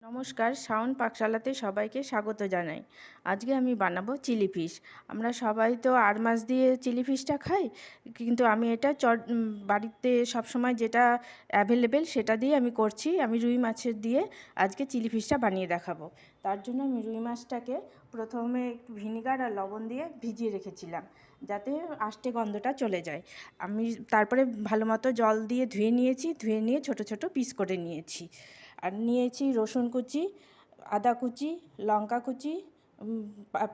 নমস্কার, শাওন পাকশালাতে সবাইকে স্বাগত জানাই। আজকে আমি বানাবো চিলি ফিশ। আমরা সবাই তো আর মাছ দিয়ে চিলি ফিশটা খাই, কিন্তু আমি এটা বাড়িতে সবসময় যেটা অ্যাভেলেবেল সেটা দিয়ে আমি করছি। আমি রুই মাছের দিয়ে আজকে চিলি ফিশটা বানিয়ে দেখাবো। তার জন্য আমি রুই মাছটাকে প্রথমে একটু ভিনিগার আর লবণ দিয়ে ভিজিয়ে রেখেছিলাম, যাতে আষ্টে গন্ধটা চলে যায়। আমি তারপরে ভালো মতো জল দিয়ে ধুয়ে নিয়েছি, ধুয়ে নিয়ে ছোট ছোট পিস করে নিয়েছি। আর নিয়েছি রসুন কুচি, আদা কুচি, লঙ্কা কুচি,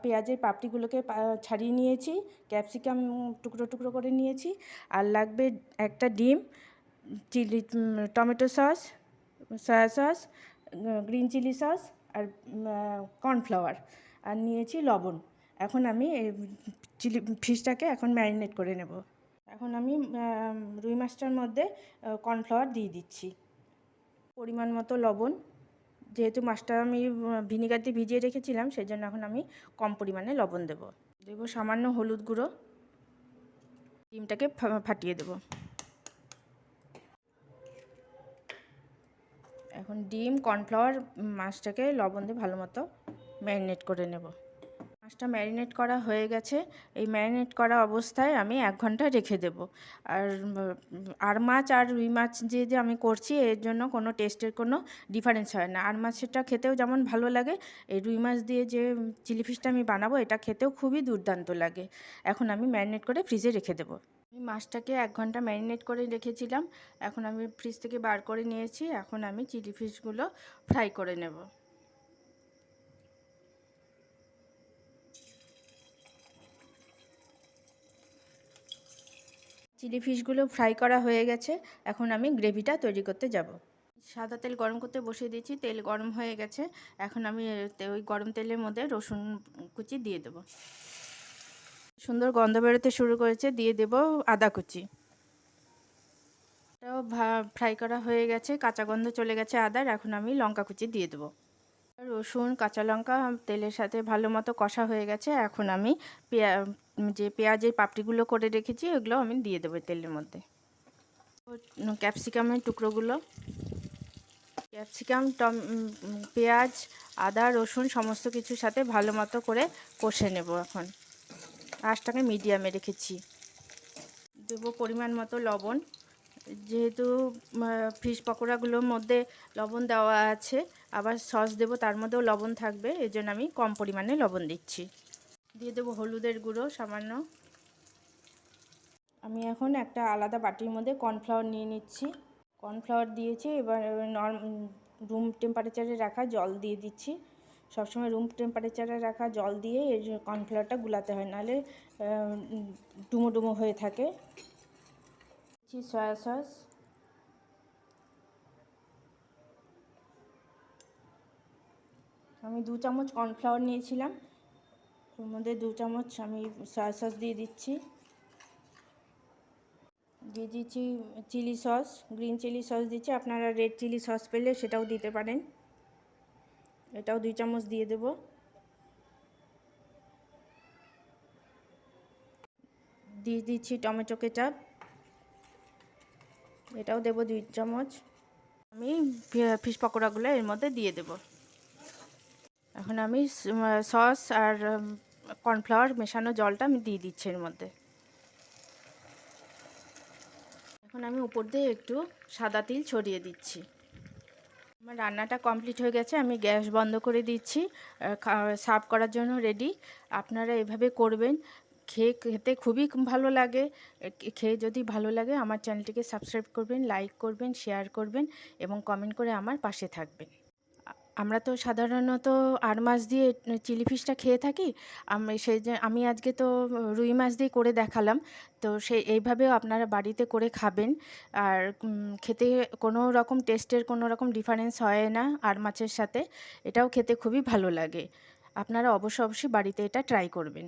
পেঁয়াজের পাপড়িগুলোকে ছাড়িয়ে নিয়েছি, ক্যাপসিকাম টুকরো টুকরো করে নিয়েছি। আর লাগবে একটা ডিম, chilli tomato sauce, soya sauce, green chilli sauce আর কর্নফ্লাওয়ার, আর নিয়েছি লবণ। এখন আমি চিলি ফিশটাকে এখন ম্যারিনেট করে নেব। এখন আমি রুই মাছটার মধ্যে কর্নফ্লাওয়ার দিয়ে দিচ্ছি, পরিমাণ মতো লবণ। যেহেতু মাছটা আমি ভিনিগার দিয়ে ভিজিয়ে রেখেছিলাম, সেই জন্য এখন আমি কম পরিমাণে লবণ দেব সামান্য হলুদ গুঁড়ো। ডিমটাকে ফাটিয়ে দেব। এখন ডিম, কর্নফ্লাওয়ার, মাছটাকে লবণ দিয়ে ভালো মতো ম্যারিনেট করে নেব। মাছটা ম্যারিনেট করা হয়ে গেছে। এই ম্যারিনেট করা অবস্থায় আমি 1 ঘন্টা রেখে দেব। আর মাছ আর রুই মাছ যে আমি করছি, এর জন্য কোনো টেস্টের কোনো ডিফারেন্স হয় না। আর মাছটা খেতেও যেমন ভালো লাগে, এই রুই মাছ দিয়ে যে চিলি ফিশটা আমি বানাবো, এটা খেতেও খুবই দুর্দান্ত লাগে। এখন আমি ম্যারিনেট করে ফ্রিজে রেখে দেবো। আমি মাছটাকে 1 ঘন্টা ম্যারিনেট করে রেখেছিলাম। এখন আমি ফ্রিজ থেকে বার করে নিয়েছি। এখন আমি চিলি ফিশগুলো ফ্রাই করে নেব। চিলি ফিশগুলো ফ্রাই করা হয়ে গেছে। এখন আমি গ্রেভিটা তৈরি করতে যাব। সাদা তেল গরম করতে বসিয়ে দিয়েছি, তেল গরম হয়ে গেছে। এখন আমি ওই গরম তেলের মধ্যে রসুন কুচি দিয়ে দেব। সুন্দর গন্ধ বেরোতে শুরু করেছে, দিয়ে দেব আদা কুচি। এটাও ফ্রাই করা হয়ে গেছে, কাঁচা গন্ধ চলে গেছে আদার। এখন আমি লঙ্কা কুচি দিয়ে দেবো। রসুন, কাঁচা লঙ্কা তেলের সাথে ভালো মতো কষা হয়ে গেছে। এখন আমি যে পেঁয়াজের পাপড়িগুলো করে রেখেছি, ওগুলো আমি দিয়ে দেবো তেলের মধ্যে। ক্যাপসিকামের টুকরোগুলো, ক্যাপসিকাম, পেঁয়াজ, আদা, রসুন সমস্ত কিছুর সাথে ভালো মতো করে কষে নেব। এখন আঁচটাকে মিডিয়ামে রেখেছি। দেবো পরিমাণ মতো লবণ। যেহেতু ফিশ পকোড়াগুলোর মধ্যে লবণ দেওয়া আছে, আবার সস দেবো, তার মধ্যেও লবণ থাকবে, এই জন্য আমি কম পরিমাণে লবণ দিচ্ছি। দিয়ে দেবো হলুদের গুঁড়ো সামান্য। আমি এখন একটা আলাদা বাটির মধ্যে কর্নফ্লাওয়ার নিয়ে নিচ্ছি। কর্নফ্লাওয়ার দিয়েছি, এবার রুম টেম্পারেচারে রাখা জল দিয়ে দিচ্ছি। সবসময় রুম টেম্পারেচারে রাখা জল দিয়ে এই কর্নফ্লাওয়ারটা গুলাতে হয়, নাহলে ডুমো ডুমো হয়ে থাকে। সয়া সস, আমি 2 চামচ কর্নফ্লাওয়ার নিয়েছিলাম, ওর মধ্যে 2 চামচ আমি সয়া সস দিয়ে দিচ্ছি। দিয়ে দিচ্ছি chilli sauce, green chilli sauce দিচ্ছি। আপনারা রেড চিলি সস পেলে সেটাও দিতে পারেন। এটাও 2 চামচ দিয়ে দেব। দিয়ে দিচ্ছি টমেটো কেচাপ, এটাও দেব 2 চামচ। আমি ফিশ পকোড়াগুলো এর মধ্যে দিয়ে দেব। এখন আমি সস আর কর্নফ্লাওয়ার মেশানো জলটা আমি দিয়ে দিচ্ছি এর মধ্যে। এখন আমি উপর দিয়ে একটু সাদা তিল ছড়িয়ে দিচ্ছি। আমার রান্নাটা কমপ্লিট হয়ে গেছে, আমি গ্যাস বন্ধ করে দিচ্ছি। সার্ভ করার জন্য রেডি। আপনারা এভাবে করবেন, খেতে খুবই ভালো লাগে। খেয়ে যদি ভালো লাগে, আমার চ্যানেলটিকে সাবস্ক্রাইব করবেন, লাইক করবেন, শেয়ার করবেন এবং কমেন্ট করে আমার পাশে থাকবেন। আমরা তো সাধারণত আর মাছ দিয়ে চিলি ফিশটা খেয়ে থাকি। আমি আজকে তো রুই মাছ দিয়ে করে দেখালাম। তো এইভাবেও আপনারা বাড়িতে করে খাবেন। আর খেতে কোনো রকম টেস্টের কোনো রকম ডিফারেন্স হয় না আর মাছের সাথে। এটাও খেতে খুবই ভালো লাগে। আপনারা অবশ্যই বাড়িতে এটা ট্রাই করবেন।